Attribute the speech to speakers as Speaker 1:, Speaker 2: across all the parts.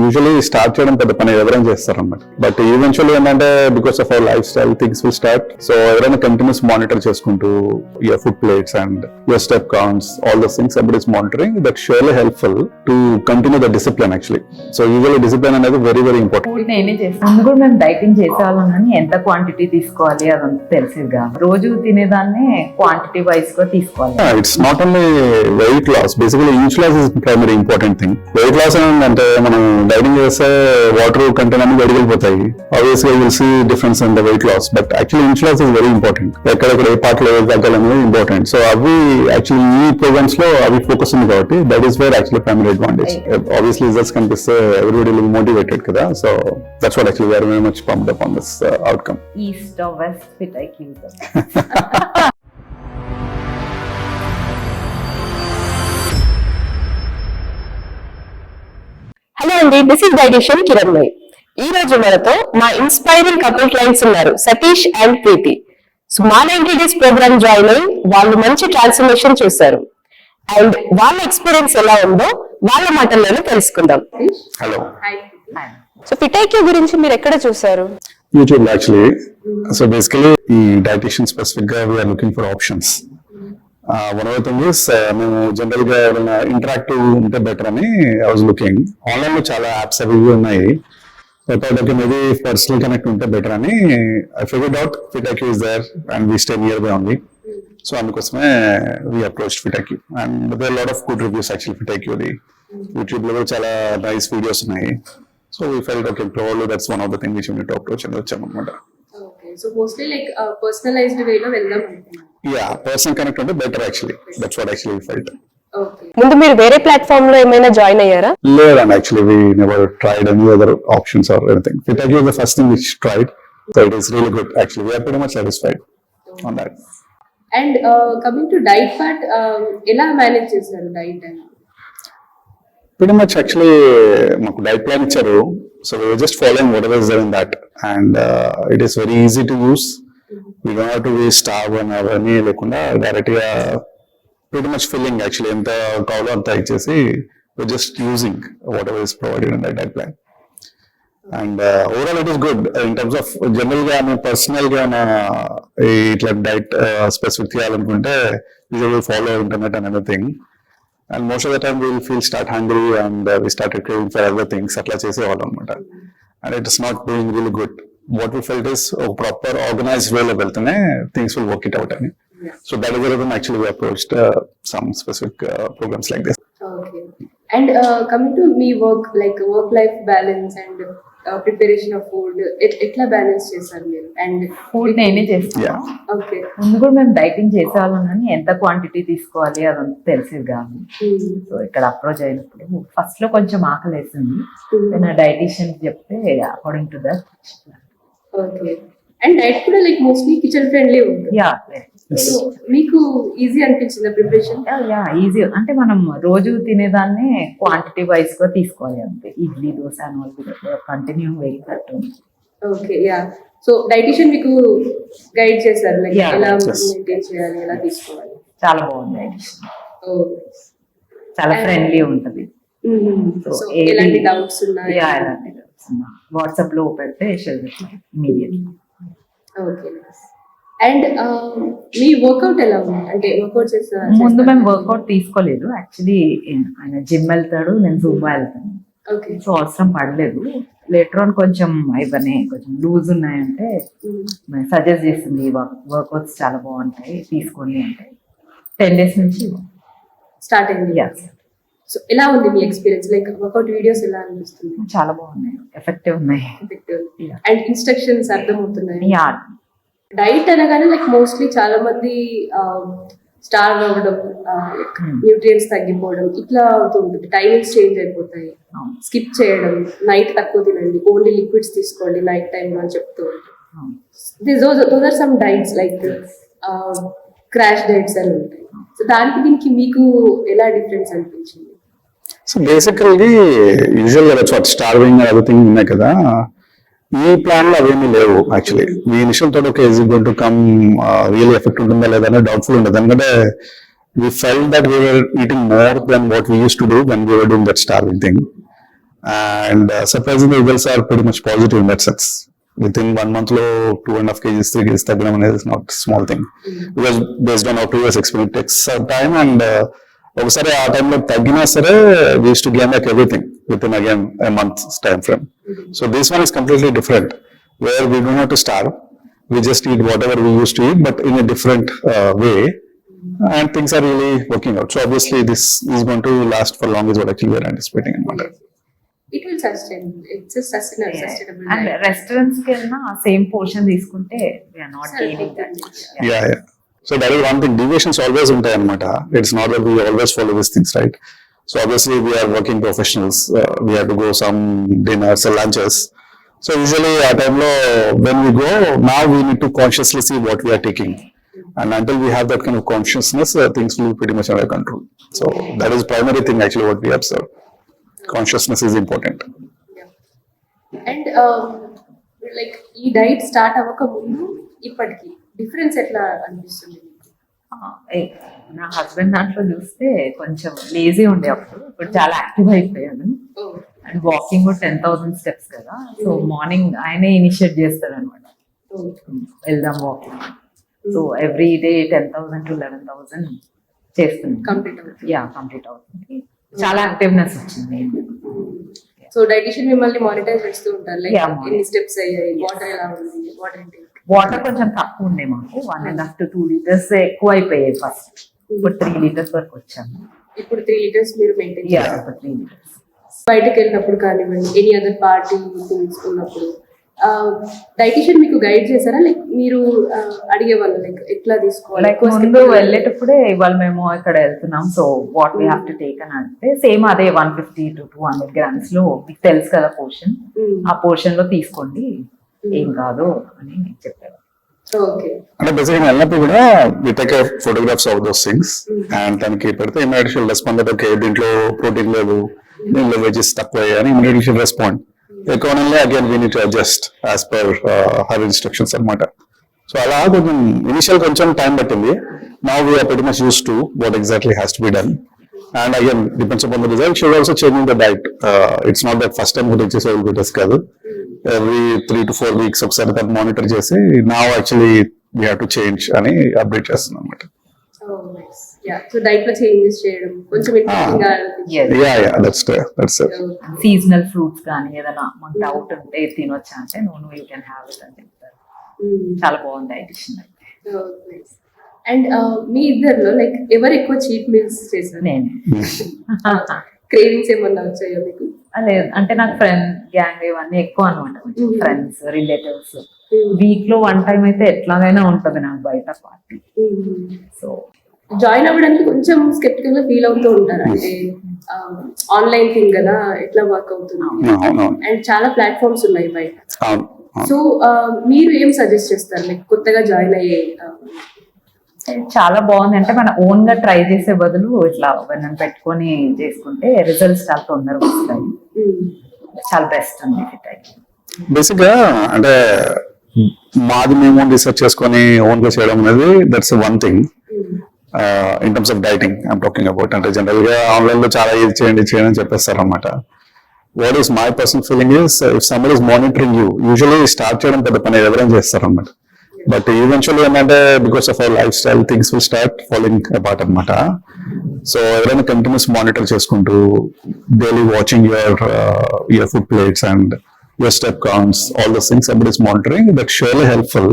Speaker 1: Usually start చేయడం పెద్ద పని ఎవరైనా చేస్తారన్నమాట. బట్ ఈవెన్చువల్లీ ఏంటంటే because of our lifestyle things will start. So ఎవరైనా కంటిన్యూస్ మానిటర్ చేసుకుంటూ your food plates and your step counts all those things every is monitoring that surely helpful to continue the discipline actually. So usually discipline అనేది very very important.
Speaker 2: నేనే చేస్తాను. ముందు కూడా మేము dieting చేసేవాళ్ళం కానీ ఎంత క్వాంటిటీ తీసుకోవాలి అదంతా తెలిసేది కాదు. రోజు తినేదాన్ని క్వాంటిటీ వైజ్ గా తీసుకోవాలి.
Speaker 1: It's not only weight loss, basically inch loss is primary important thing. Weight loss అంటే మనం డైటింగ్ చేస్తే వాటర్ కంటెంట్ అన్ని వెళ్ళిపోతాయి. Obviously you will see difference in the weight loss, but actually inch loss is very important. ఎక్కడెక్కడ ఏ part లో తగ్గాలనేది important. So అవి యాక్చువల్లీ ఈ ప్రోగ్రామ్స్ లో అవి ఫోకస్ ఉంది కాబట్టి that is where actually primary advantage. Obviously results కనిపిస్తే ఎవ్రీబడి విల్ మోటివేటెడ్ కదా. So that's what actually we're very much pumped up on this outcome.
Speaker 2: East or west fit IQ.
Speaker 3: Hello అండి, this is dietitian Kiranmayi. ఈ రోజు మనతో మా inspiring couple clients ఉన్నారు, Satish and Preethi. So మా 90 days programme join అయ్యి వాళ్ళు మంచి ట్రాన్స్ఫర్మేషన్ చూస్తారు. అండ్ వాళ్ళ ఎక్స్పీరియన్స్ ఎలా ఉందో వాళ్ళ మాటల్లోనే తెలుసుకుందాం.
Speaker 1: హలో.
Speaker 3: సో ఫిట్ ఐక్యూ గురించి మీరు ఎక్కడ చూసారు?
Speaker 1: YouTube actually. సో బేసికలీ ఈ డైటిషియన్ స్పెసిఫిక్ గా we're looking for options. One of the thing is మేము జనరల్ గా ఏదైనా ఇంటరాక్టివ్ ఉంటే బెటర్ అని ఐ వాజ్ లుకింగ్. ఆన్లైన్ లో చాలా యాప్స్ అవి ఉన్నాయి. మేబీ పర్సనల్ కనెక్ట్ ఉంటే బెటర్ అని I figured out fit IQ is there and we stay nearby only. So అందుకోసమే we approach fit IQ and there lot of good reviews actually fit ఐక్యూది. YouTube లో కూడా చాలా nice videos ఉన్నాయి. So we felt okay probably that's one of the thing which you need to approach అని వచ్చామన్నమాట.
Speaker 4: So mostly like personalized way lo veldam.
Speaker 1: Yeah, personal connect unte better actually. That's what actually we felt.
Speaker 4: Okay.
Speaker 3: ముందు మీరు వేరే platform లో ఏమైనా join అయ్యారా?
Speaker 1: And actually we never tried any other options or anything. Fit IQ was the first thing we tried. So it is really good actually. We are pretty much satisfied on that.
Speaker 4: And coming to diet part, ela manage chesaru diet and
Speaker 1: Pretty much actually మాకు diet plan ఇచ్చారు. So we were just following whatever is there in that, and it is very easy to use. We don't have to waste starve and అవన్నీ లేకుండా direct గా pretty much filling actually ఎంత కావాలో అంత ఇచ్చేసి we're just using whatever is provided in that diet plan. And overall it is good in terms of general గా నేను personal గా ఇట్లా డైట్ స్పెసిఫిక్ చేయాలనుకుంటే usually follow internet and everything. And most of the time we will start hungry and we started craving for other things atla chesevallam anamata, and it is not doing really good. What we felt is a proper organized way lo velthane things will work it out ani. So that is the reason actually we approached some specific programs like this.
Speaker 4: okay. And coming to me work life balance and preparation of food, etla balance chesaru meer? And
Speaker 2: food నేనే చేస్తాను.
Speaker 1: Yeah.
Speaker 4: okay.
Speaker 2: ముందు కూడా మేము dieting చేసేవాళ్ళం కానీ ఎంత quantity తీసుకోవాలి అదంతా తెలిసేది కాదు. సో ఇక్కడ అప్రోచ్ అయినప్పుడు ఫస్ట్ లో కొంచెం ఆకలి వేసింది. నేను డైటిషియన్ చెప్తే according to that.
Speaker 4: okay. And diet కూడా like mostly kitchen friendly ఉంటుంది.
Speaker 2: యా
Speaker 4: So మీకు ఈజీ అనిపించింది ప్రిపరేషన్?
Speaker 2: Yeah easy. అంటే మనం రోజు తినేదాన్ని క్వాంటిటీ వైజ్ గా తీసుకోవాలి అంతే. ఇడ్లీ దోశ కంటిన్యూ వేయట్టు.
Speaker 4: ఓకే. యా. సో డైటిషియన్ మీకు గైడ్ చేశారు లైక్
Speaker 2: Yeah.
Speaker 4: ఎలా
Speaker 1: Yes.
Speaker 4: మెయింటైన్ చేయాలి, ఎలా తీసుకోవాలి?
Speaker 2: చాలా బాగుంది డైటిషియన్.
Speaker 4: ఓ.
Speaker 2: చాలా ఫ్రెండ్లీ ఉంటది.
Speaker 4: సో ఎలాంటి డౌట్స్ ఉన్నాయి?
Speaker 2: వాట్సాప్ లో పెడితే ఇమీడియట్లీ.
Speaker 4: ఓకే. అండ్ మీ వర్కౌట్ ఎలా ఉంది? అంటే వర్కౌట్
Speaker 2: ముందు మేము వర్కౌట్ తీసుకోలేదు. యాక్చువల్లీ ఆయన జిమ్ వెళ్తాడు, నేను జూంబా వెళ్తాను.
Speaker 4: ఓకే.
Speaker 2: సో అవసరం పడలేదు. లేటర్ ఆన్ కొంచెం ఇవన్నీ కొంచెం లూజ్ ఉన్నాయంటే సజెస్ట్ చేసింది, వర్కౌట్స్ చాలా బాగుంటాయి తీసుకోండి అంటే 10 days నుంచి
Speaker 4: స్టార్ట్ అయింది.
Speaker 2: Yes.
Speaker 4: సో ఎలా ఉంది మీ ఎక్స్పీరియన్స్? లైక్ వర్కౌట్ వీడియోస్ ఎలా అనిపిస్తుంది?
Speaker 2: చాలా బాగున్నాయి, ఎఫెక్టివ్ ఉన్నాయి. Yeah.
Speaker 4: అండ్ ఇన్స్ట్రక్షన్స్ అర్థమవుతున్నాయి?
Speaker 2: యా.
Speaker 4: డైట్ అనగానే లైక్ మోస్ట్లీ చాలా మంది స్టార్ అవ్వడం, న్యూట్రియంట్స్ తగ్గిపోవడం ఇట్లా అవుతుంటుంది. టైమింగ్స్ చేంజ్ అయిపోతాయి, స్కిప్ చేయడం, నైట్ తక్కువ తినండి, ఓన్లీ లిక్విడ్స్ తీసుకోండి నైట్ టైం అని చెప్తూ ఉంటాయి. Those are some diets like crash diets అని ఉంటాయి. సో దానికి దీనికి మీకు ఎలా డిఫరెన్స్ అనిపించింది?
Speaker 1: సో బేసికల్లీ యూజువల్గా దట్స్ వాట్ స్టార్వింగ్ ఎవ్రీథింగ్ ఉన్నాయి కదా. ఈ ప్లాన్ లో అవేమీ లేవు యాక్చువల్లీ. మీ ఇనిషియల్ తో ఒక is going to come real effect ఉంటుందా లేదా అనేది డౌట్ఫుల్ ఉండదు. ఎందుకంటే we felt that we were eating more than what we used to do when we were doing that starving thing. and surprisingly results are pretty much positive in that sense. Within 1 month lo 2.5 kgs 3 kgs తగ్గడం అనేది is not small thing, because based on our previous experience it takes some time, and ఒకసారి ఆ టైంలో తగ్గినా సరే we used to gain back everything within again a month's time frame. So this one is completely different, where we don't have to starve, we just eat whatever we used to eat but in a different way, and things are really working out. So obviously this is going to last for long is what actually we are anticipating in Mother.
Speaker 4: It will sustain. It's a sustainable
Speaker 2: and
Speaker 4: diet.
Speaker 2: Restaurants కి వెళ్ళినా same portion తీసుకుంటే we're not gaining that.
Speaker 1: Yeah. So that is one thing. Deviations always ఉంటాయి అన్నమాట. It's not that we always follow these things, right? So obviously we are working professionals. We have to go some dinners or lunches. So usually at time lo when we go, now we need to consciously see what we are taking. And until we have that kind of consciousness, things will be pretty much under control. So that is primary thing actually what we observe. Consciousness is important.
Speaker 4: And like ఈ diet start అవ్వక ముందు ఇప్పటికి difference ఎట్లా అనిపిస్తుంది మీకు?
Speaker 2: నా husband దాంట్లో చూస్తే కొంచెం లేజీ ఉండే అప్పుడు, ఇప్పుడు చాలా యాక్టివ్ అయిపోయాను.
Speaker 4: Oh,
Speaker 2: అండ్ వాకింగ్ 10,000 స్టెప్స్ కదా, సో మార్నింగ్ ఆయనే ఇనిషియేట్ చేస్తాడు అనమాట,
Speaker 4: oh.
Speaker 2: వెళ్దాం walking. So every day 10,000 to 11,000 చేస్తున్నాను.
Speaker 4: Complete అవుతుంది.
Speaker 2: కంప్లీట్ అవుతుంది. చాలా యాక్టివ్నెస్ వచ్చింది.
Speaker 4: సో డైటిషియన్ మిమ్మల్ని మానిటర్ చేస్తూ ఉంటారు, లైక్
Speaker 2: Yeah,
Speaker 4: ఎన్ని స్టెప్స్ అయ్యాయి, వాటర్ ఎలా ఉంది, వాటర్ ఇంటేక్.
Speaker 2: వాటర్ కొంచెం తక్కువ ఉండే మాకు, 1.5 to 2 liters ఎక్కువ అయిపోయాయి ఫస్ట్. ఇప్పుడు 3 liters వరకు వచ్చాము.
Speaker 4: ఇప్పుడు 3 liters మీరు మెయింటైన్ చేయాలి.
Speaker 2: ఇప్పుడు 3 liters.
Speaker 4: బయటకు వెళ్ళినప్పుడు కానివ్వండి, ఎనీ అదర్ పార్టీ తీసుకున్నప్పుడు డైటిషియన్ మీకు గైడ్ చేశారా, లైక్ మీరు అడిగేవాళ్ళు లైక్ ఎట్లా తీసుకోవాలి?
Speaker 2: లైక్ ముందు వెళ్ళేటప్పుడే ఇవాళ మేము ఇక్కడ వెళ్తున్నాం, so what we have to take అని అంటే సేమ్ అదే 150 to 200 grams లో మీకు తెలుసు కదా పోర్షన్, ఆ పోర్షన్ లో తీసుకోండి ఏం కాదు అని చెప్పారు.
Speaker 4: ఓకే.
Speaker 1: అంటే బేసిక్గా వెళ్ళినప్పుడు కూడా we take photographs of those things, and దానికి పెడితే ఇమీడియట్ షీల్ రెస్పాండ్. ఓకే దీంట్లో ప్రోటీన్ లేదు, దీంట్లో వెజెస్ తక్కువ అని immediate she'll respond. Accordingly again we need to adjust as per her instructions అన్నమాట. సో అలా కొంచెం ఇనిషియల్ కొంచెం టైం పట్టింది. Now we are pretty much used to what exactly has to be done, and again depends upon the result. She will also changing the diet. It's not that first time we teach will be just కాదు, every 3 to 4 weeks ఒకసారి దాన్ని monitor చేసి now actually we have to change అని update చేస్తున్నాం అన్నమాట.
Speaker 4: So diet లో changes చేయడం కొంచెం ఇంట్రెస్టింగ్ గా అనిపించింది.
Speaker 1: Yeah, that's it.
Speaker 2: Seasonal fruits కానీ ఏదైనా మాకు డౌట్ ఉంటే తినొచ్చా అంటే no you can have it అని చెప్తారు. చాలా బాగుంది డైటిషియన్ అయితే.
Speaker 4: అండ్ మీ ఇద్దరిలో లైక్ ఎవరు ఎక్కువ చీట్ మీల్స్ చేశారు?
Speaker 2: నేను
Speaker 4: క్రేవింగ్స్ ఏమన్నా వచ్చాయో మీకు?
Speaker 2: లేదు, అంటే నాకు ఫ్రెండ్ గ్యాంగ్ ఇవన్నీ ఎక్కువ అనమాట, ఫ్రెండ్స్ రిలేటివ్స్. వీక్ లో 1 time అయితే ఎట్లాగైనా ఉంటది నాకు బయట పార్టీ. సో
Speaker 4: జాయిన్ అవ్వడానికి కొంచెం స్కెప్టికల్ గా ఫీల్ అవుతూ ఉంటారు, అంటే ఆన్లైన్ థింగ్ కదా ఎట్లా వర్క్ అవుతుంది,
Speaker 1: అవును.
Speaker 4: అండ్ చాలా ప్లాట్ఫామ్స్ ఉన్నాయి బయట.
Speaker 1: అవును.
Speaker 4: సో మీరు ఏం సజెస్ట్ చేస్తారు లైక్ కొత్తగా జాయిన్ అయ్యే?
Speaker 2: చాలా బాగుంది, అంటే మన ఓన్ గా ట్రై చేసే బదులు ఇట్లా మనం పెట్టుకొని చేసుకుంటే రిజల్ట్స్ చాలా తొందరగా వస్తాయి. చాలా బెస్ట్ ఉంది ఫిట్ అయితే.
Speaker 1: బేసిక్ గా అంటే మాది మేము రీసెర్చ్ చేసుకొని ఓన్ గా చేయడం అనేది that's one thing. In terms of dieting I'm talking about. అంటే జనరల్ గా ఆన్లైన్ లో చాలా ఇది చేయండి అని చెప్పేస్తారు అనమాట. What is my personal feeling is if somebody is monitoring you, usually start చేయడం పెద్ద పని ఎవరైనా చేస్తారు అనమాట. బట్ ఈవెన్చువల్లీ ఏంటంటే because of our lifestyle things will start following apart అనమాట. సో ఎవరైనా కంటిన్యూస్ మానిటర్ చేసుకుంటూ daily watching your food plates and your step counts, all those things somebody is monitoring, that's surely helpful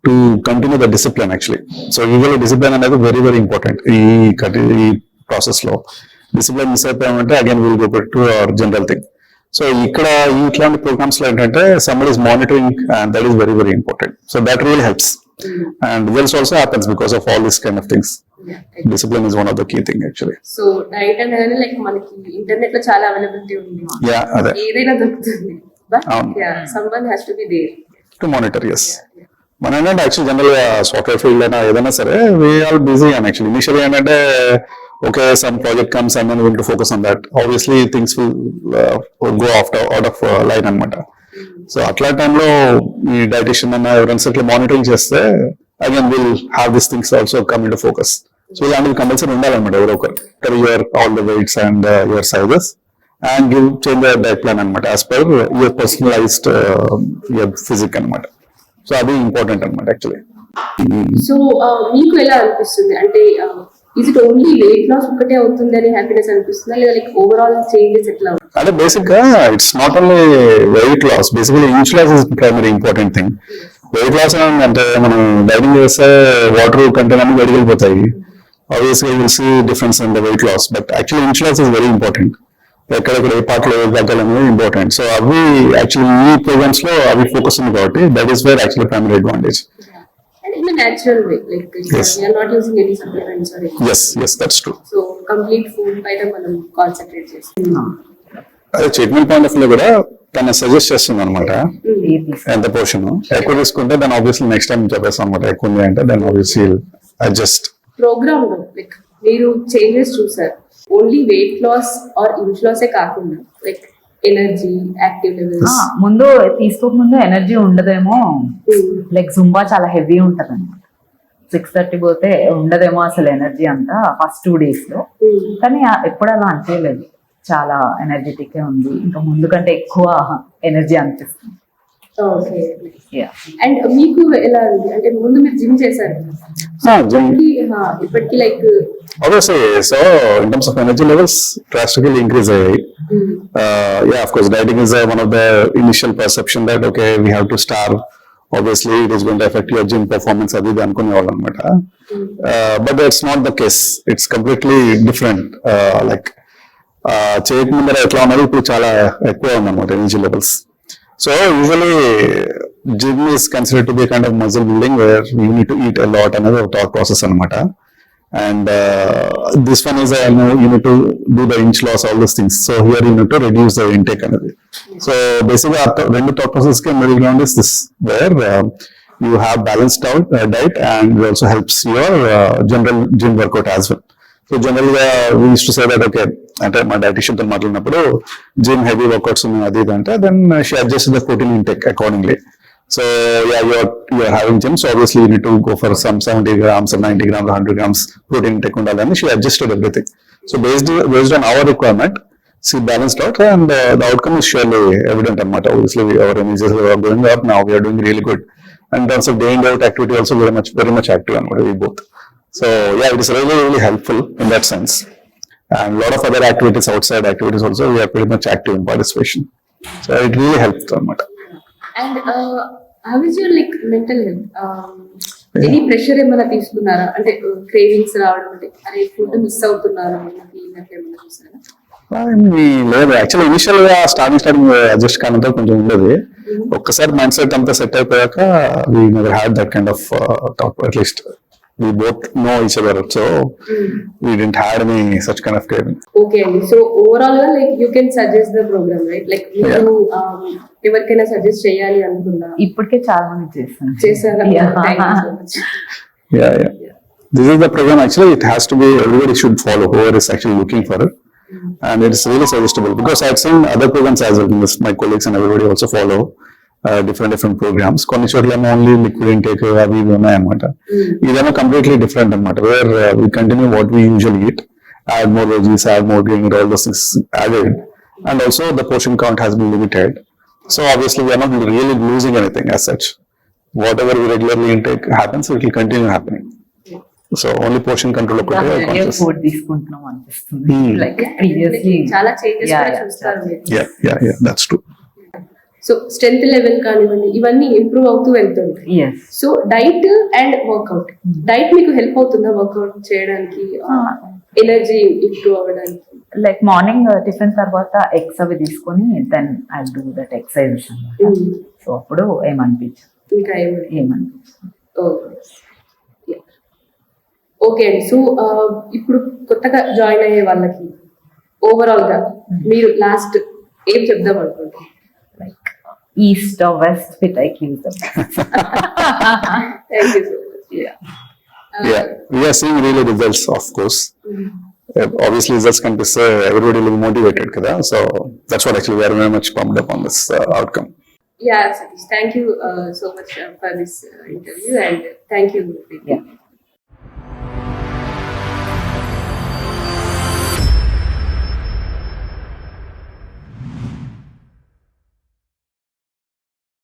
Speaker 1: to continue the discipline actually. So usually discipline అనేది very very important ఈ process లో. Discipline miss అయిపోయామంటే again we'll go back to our general thing. సో ఇక్కడ ఇట్లాంటి programmes లో ఏంటంటే somebody is monitoring and that is very very important. So that really helps, and results also happens because of all these kind of things. Discipline is one of the key thing actually.
Speaker 4: So diet అనేది like మనకి internet లో చాలా availability ఉంది,
Speaker 1: అదే
Speaker 4: ఏదైనా దొరుకుతుంది, but someone has to be there
Speaker 1: to monitor. Yes. మన ఏంటంటే యాక్చువల్ జనరల్ గా సాఫ్ట్వేర్ ఫీల్డ్ అయినా ఏదైనా సరే we are busy and actually initially ఏంటంటే okay some project comes and then we will to focus on that. Obviously things will go out of line అన్నమాట. So అట్లా టైంలో ఈ డైటిషియన్ అన్న ఎవరైనా ఇట్లా మానిటరింగ్ చేస్తే again will have this things also come in to focus. So ఇలాంటివి compulsory ఉండాలన్నమాట ఎవరో ఒకరు. Your all the weights and your sizes and change the diet plan anamata as per your personalized your physique anamata. So అది important అనమాట actually.
Speaker 4: So మీకు ఎలా అనిపిస్తుంది అంటే is it only weight loss ఒకటే అవుతుంది అని హ్యాపీనెస్ అనిపిస్తుందా లేదా లైక్ ఓవరాల్ చేంజెస్ ఎట్లా
Speaker 1: అంటే బేసిక్ గా it's not only weight loss, basically inch loss is primary important thing. Weight loss అంటే మనం డైటింగ్ చేస్తే వాటర్ కంటెంట్ అన్ని వెళ్ళిపోతాయి, obviously will see difference in the weight loss, but actually inch loss is very important. ఎక్కడెక్కడ ఏ part లో తగ్గాలనేది important. So అవి యాక్చువల్లీ ఈ ప్రోగ్రామ్స్ లో అవి ఫోకస్ ఉంది కాబట్టి that is where actually primary advantage.
Speaker 4: in a natural way, like
Speaker 1: Yes.
Speaker 4: we are not using any supplements or anything.
Speaker 1: Yes, that's true.
Speaker 4: So complete food by the manam concentrate చేస్తాం.
Speaker 1: అదే treatment point of లో కూడా తన suggest చేస్తుంది అనమాట ఎంత portion ఎక్కువ తీసుకుంటే దాని ఆబ్వియస్లీ నెక్స్ట్ టైం చెప్పేస్తాం అనమాట. ఎక్కువ ఉంది అంటే దాన్ని ఆబ్వియస్లీ అడ్జస్ట్.
Speaker 4: ప్రోగ్రామ్ లో లైక్ మీరు చేంజెస్ చూసారు, only weight loss or inch లాసే కాకుండా లైక్ ఎనర్జీ, యాక్టివ్ లెవెల్స్.
Speaker 2: ముందు తీసుకోకముందు ఎనర్జీ ఉండదేమో, లైక్ జుంబా చాలా హెవీ ఉంటది అనమాట. 6:30 పోతే ఉండదేమో అసలు ఎనర్జీ అంతా ఫస్ట్ 2 days లో. కానీ ఎప్పుడు అలా అనిపించలేదు, చాలా ఎనర్జెటిక్ ఉంది, ఇంకా ముందు కంటే ఎక్కువ ఎనర్జీ అనిపిస్తుంది.
Speaker 4: ఓకే. అండ్ మీకు ఎలా ఉంది అంటే ముందు మీరు జిమ్ చేశారు, ఇప్పటికి like
Speaker 1: obviously, so in terms of energy levels drastically increase. Yeah, of course dieting is one of the initial perception that okay we have to starve, obviously it is going to affect your gym performance adi anukuне vallu anamata. But that's not the case, it's completely different. Like చేయక ముందర ఎట్లా ఉన్నది ఇప్పుడు చాలా ఎక్కువ ఉందన్నమాట energy levels. So usually gym is considered to be kind of muscle building where you need to eat a lot అనేది ఒక థాట్ ప్రాసెస్ అనమాట. And this one is you need to do the inch loss, all those things. So here you need to reduce the intake another. So basically rendu thought process ke middle ground is this, where you have balanced out diet and it also helps your general gym workout as well. So generally we used to say that okay ante ma dietitian tho maatladinappudu gym heavy workouts unnai adi ante then she adjusts the protein intake accordingly. So yeah, you're having gym, so obviously you need to go for some 70 grams or 90 grams or 100 grams protein intake undalani. She adjusted everything. So based on our requirement, she balanced out and the outcome is surely evident anamata. Obviously our energies are going up now, we are doing really good. And in terms of day in day out activity also very much active anamata we both. So yeah, it is really helpful in that sense. And a lot of other activities, outside activities also, we are pretty much active in participation. So it really helps anamata.
Speaker 4: And how is your like mental health? Any pressure ఏమైనా తీసుకున్నారా అంటే cravings రావడం అంటే అరే food miss అవుతున్నారా ఏమైనా చూసారా?
Speaker 1: లేదు యాక్చువల్లీ ఇనిషియల్ గా స్టార్టింగ్ అడ్జస్ట్ కానంత కొంచెం ఉండదు. ఒక్కసారి మైండ్ సెట్ అంతా సెట్ అయిపోయాక we never had that kind of talk. At least we both know each other, so we didn't have any such kind of craving.
Speaker 4: Okay, so overall like you can suggest the program, right? Like you ఎవరికైనా suggest చేయాలి అనుకున్నా
Speaker 2: ఇప్పటికే చాలా మంది
Speaker 4: చేశారు.
Speaker 1: Yeah. This is the program actually, it has to be, everybody should follow, whoever is actually looking for it. And it is really suggestible because I've seen other programs as well. My colleagues and everybody also follow different programs. కొన్ని చోట్ల only liquid intake అవి ఉన్నాయి అనమాట. ఇదేమో completely different అనమాట, wear we continue what we usually eat, add more veggies, add more green, all those things added, and also the portion count has been limited. So obviously we are not really losing anything as such. Whatever we regularly intake happens, it will continue happening. So only portion control ఒకటే
Speaker 2: food తీసుకుంటున్నాం అనిపిస్తుంది. Like previously
Speaker 4: చాలా changes కూడా చూస్తారు మీరు.
Speaker 1: Yeah, that's true.
Speaker 4: So strength level కానివ్వండి ఇవన్నీ improve అవుతూ వెళ్తుంది. So diet and workout, diet మీకు హెల్ప్ అవుతుందా వర్కౌట్ చేయడానికి, ఎనర్జీ ఇంప్రూవ్ అవ్వడానికి?
Speaker 2: లైక్ మార్నింగ్ టిఫిన్ తర్వాత ఎగ్స్ అవి తీసుకొని then I do that exercise. So అప్పుడు ఏమనిపించదు,
Speaker 4: ఇంకా
Speaker 2: ఏమనిపించదు.
Speaker 4: ఓకే అండి. సో ఇప్పుడు కొత్తగా జాయిన్ అయ్యే వాళ్ళకి ఓవరాల్ గా మీరు లాస్ట్ ఏం చెప్దాం అనుకుంటున్నారు?
Speaker 2: Like east or west fit I keep them.
Speaker 4: Thank you so much.
Speaker 1: Yeah, we are seeing really results, of course. Obviously results can be everybody will be motivated kada, so that's what actually we are very much pumped up on this outcome.
Speaker 4: Yeah, Satish, thank you so much for this interview and thank you.
Speaker 2: Yeah.